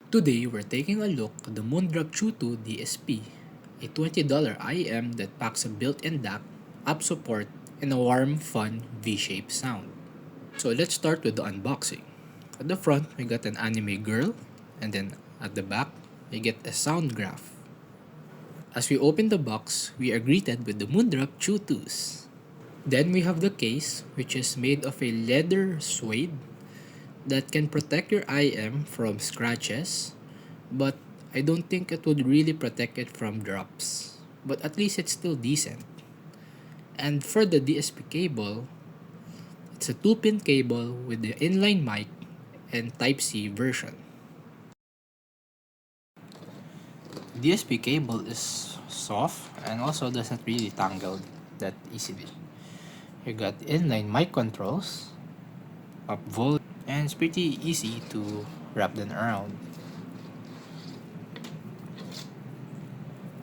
Today, we're taking a look at the Moondrop Chu DSP, a $20 IM that packs a built-in DAC, app support, and a warm, fun V-shaped sound. So let's start with the unboxing. At the front, we got an anime girl, and then at the back, we get a sound graph. As we open the box, we are greeted with the Moondrop Chu. Then we have the case, which is made of a leather suede that can protect your IM from scratches, but I don't think it would really protect it from drops. But at least it's still decent. And for the DSP cable, it's a 2-pin cable with the inline mic and Type-C version. DSP cable is soft and also doesn't really tangle that easily. You got inline mic controls, up volume, and it's pretty easy to wrap them around.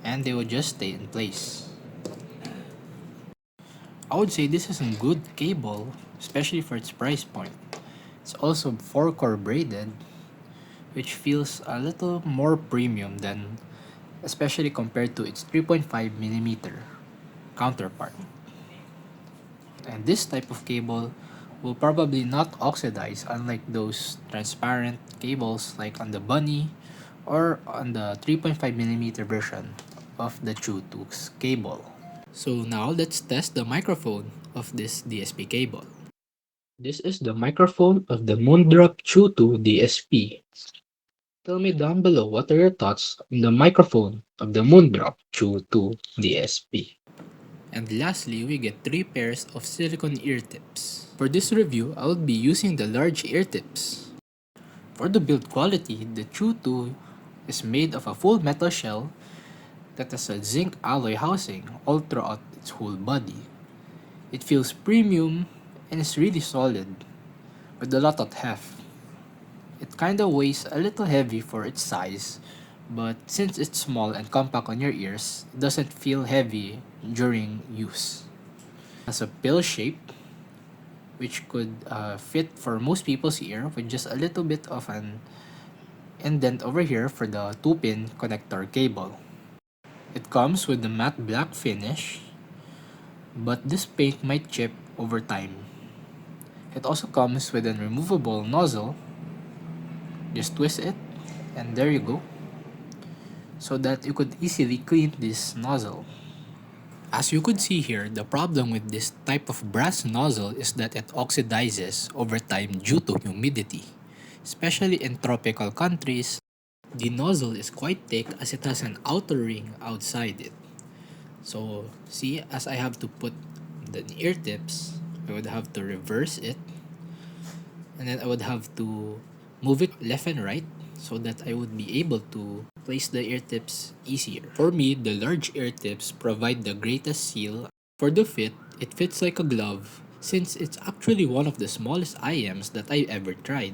And they will just stay in place. I would say this is a good cable, especially for its price point. It's also 4-core braided, which feels a little more premium than, especially compared to its 3.5mm counterpart. And this type of cable will probably not oxidize, unlike those transparent cables like on the Bunny or on the 3.5mm version of the Chu cable. So now let's test the microphone of this DSP cable. This is the microphone of the Moondrop Chu DSP. Tell me down below what are your thoughts on the microphone of the Moondrop Chu DSP. And lastly, we get 3 pairs of silicone ear tips. For this review, I will be using the large ear tips. For the build quality, the Chu is made of a full metal shell that has a zinc alloy housing all throughout its whole body. It feels premium and is really solid, with a lot of heft. It kinda weighs a little heavy for its size, but since it's small and compact on your ears, it doesn't feel heavy during use. It has a pill shape, which could fit for most people's ear with just a little bit of an indent over here for the 2-pin connector cable. It comes with the matte black finish, but this paint might chip over time. It also comes with a removable nozzle. Just twist it, and there you go, so that you could easily clean this nozzle. As you could see here, the problem with this type of brass nozzle is that it oxidizes over time due to humidity. Especially in tropical countries, the nozzle is quite thick as it has an outer ring outside it. So see, as I have to put the ear tips, I would have to reverse it, and then I would have to move it left and right so that I would be able to place the ear tips easier. For me, the large ear tips provide the greatest seal. For the fit, it fits like a glove since it's actually one of the smallest IMs that I ever tried.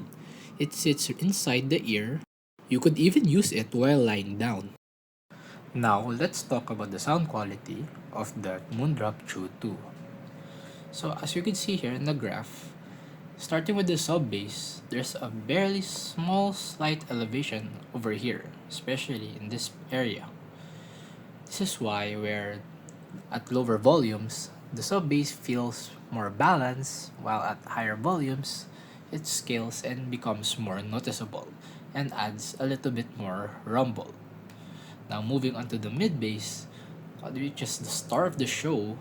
It sits inside the ear. You could even use it while lying down. Now, let's talk about the sound quality of the Moondrop Chu 2. So as you can see here in the graph, starting with the sub bass, there's a barely small slight elevation over here, especially in this area. This is why where at lower volumes, the sub bass feels more balanced, while at higher volumes, it scales and becomes more noticeable and adds a little bit more rumble. Now moving on to the mid bass, which is the star of the show,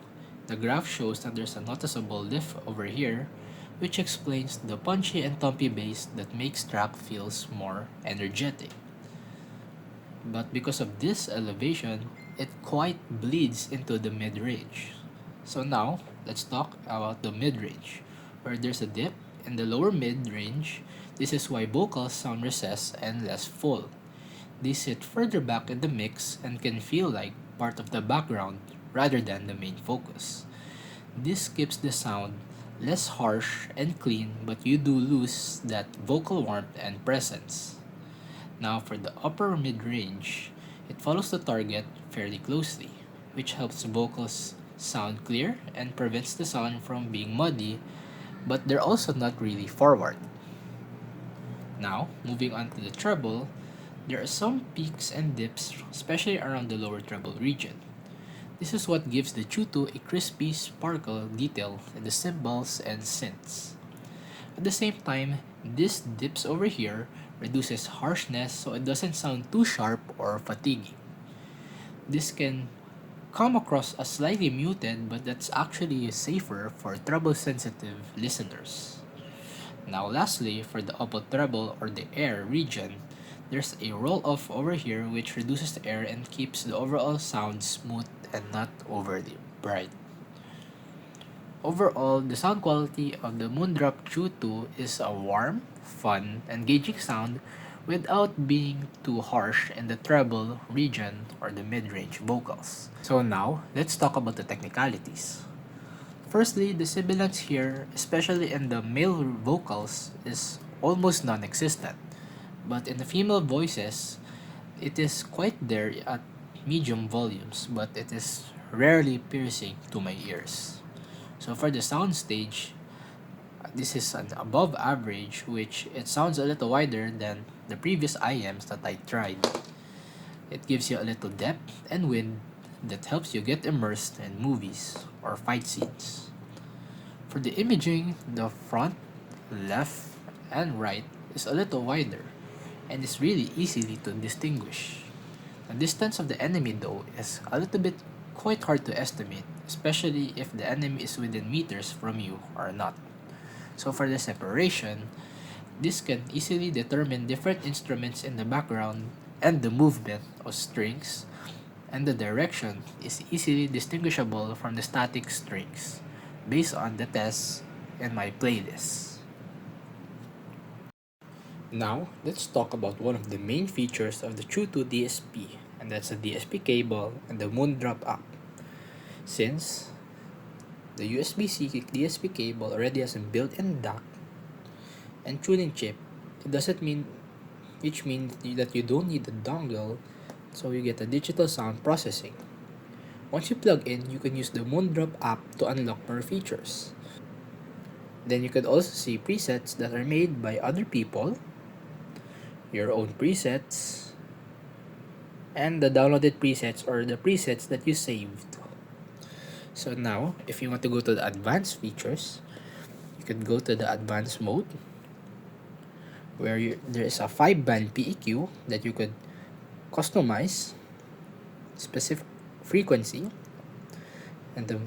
the graph shows that there's a noticeable lift over here, which explains the punchy and thumpy bass that makes track feels more energetic. But because of this elevation, it quite bleeds into the mid-range. So now, let's talk about the mid-range, where there's a dip in the lower mid-range. This is why vocals sound recessed and less full. They sit further back in the mix and can feel like part of the background rather than the main focus. This keeps the sound less harsh and clean, but you do lose that vocal warmth and presence. Now for the upper mid-range, it follows the target fairly closely, which helps vocals sound clear and prevents the sound from being muddy, but they're also not really forward. Now, moving on to the treble, There are some peaks and dips, especially around the lower treble region. This is what gives the Chu-2 a crispy sparkle detail in the cymbals and synths. At the same time, this dips over here reduces harshness so it doesn't sound too sharp or fatiguing. This can come across as slightly muted, but that's actually safer for treble sensitive listeners. Now lastly, for the upper treble or the air region, there's a roll off over here which reduces the air and keeps the overall sound smooth and not overly bright. Overall, the sound quality of the Moondrop Chu 2 is a warm, fun, engaging sound without being too harsh in the treble region or the mid-range vocals. So now, let's talk about the technicalities. Firstly, the sibilance here, especially in the male vocals, is almost non-existent. But in the female voices, it is quite there at medium volumes, but it is rarely piercing to my ears. So for the soundstage, this is an above average, which it sounds a little wider than the previous IMs that I tried. It gives you a little depth and wind that helps you get immersed in movies or fight scenes. For the imaging, the front, left, and right is a little wider and is really easily to distinguish. The distance of the enemy though is a little bit quite hard to estimate, especially if the enemy is within meters from you or not. So for the separation, this can easily determine different instruments in the background and the movement of strings, and the direction is easily distinguishable from the static strings based on the tests in my playlist. Now, let's talk about one of the main features of the Chu2 DSP, and that's the DSP cable and the Moondrop app. Since the USB-C DSP cable already has a built-in DAC and tuning chip, it doesn't mean which means that you don't need a dongle, so you get a digital sound processing. Once you plug in, you can use the Moondrop app to unlock more features. Then you could also see presets that are made by other people, your own presets, and the downloaded presets or the presets that you saved. So now, if you want to go to the advanced features, you could go to the advanced mode where there is a 5-band PEQ that you could customize specific frequency and the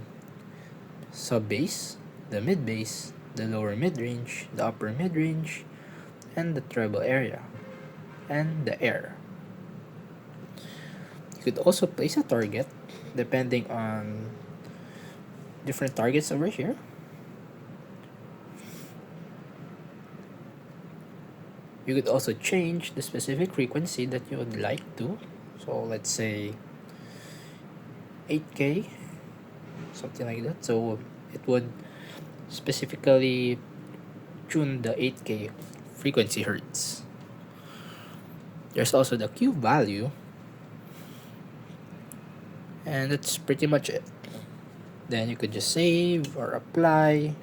sub bass, the mid bass, the lower mid range, the upper mid range, and the treble area, and the air. You could also place a target depending on different targets over here. You could also change the specific frequency that you would like to. So let's say 8K, something like that. So it would specifically tune the 8K frequency hertz. There's also the Q value, and that's pretty much it. Then you could just save or apply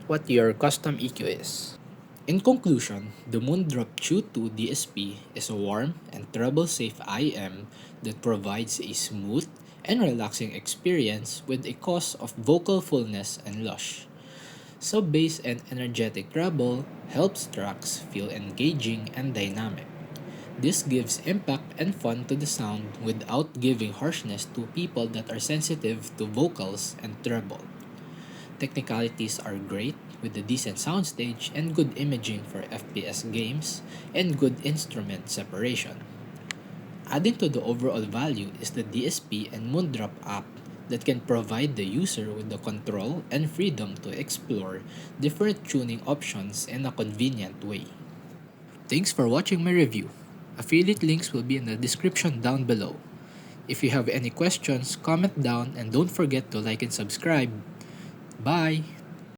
what your custom EQ is. In conclusion, the Moondrop Chu 2 DSP is a warm and treble-safe IM that provides a smooth and relaxing experience with a cost of vocal fullness and lush. Sub-bass and energetic treble helps tracks feel engaging and dynamic. This gives impact and fun to the sound without giving harshness to people that are sensitive to vocals and treble. Technicalities are great with a decent soundstage and good imaging for FPS games and good instrument separation. Adding to the overall value is the DSP and Moondrop app that can provide the user with the control and freedom to explore different tuning options in a convenient way. Thanks for watching my review. Affiliate links will be in the description down below. If you have any questions, comment down and don't forget to like and subscribe. Bye!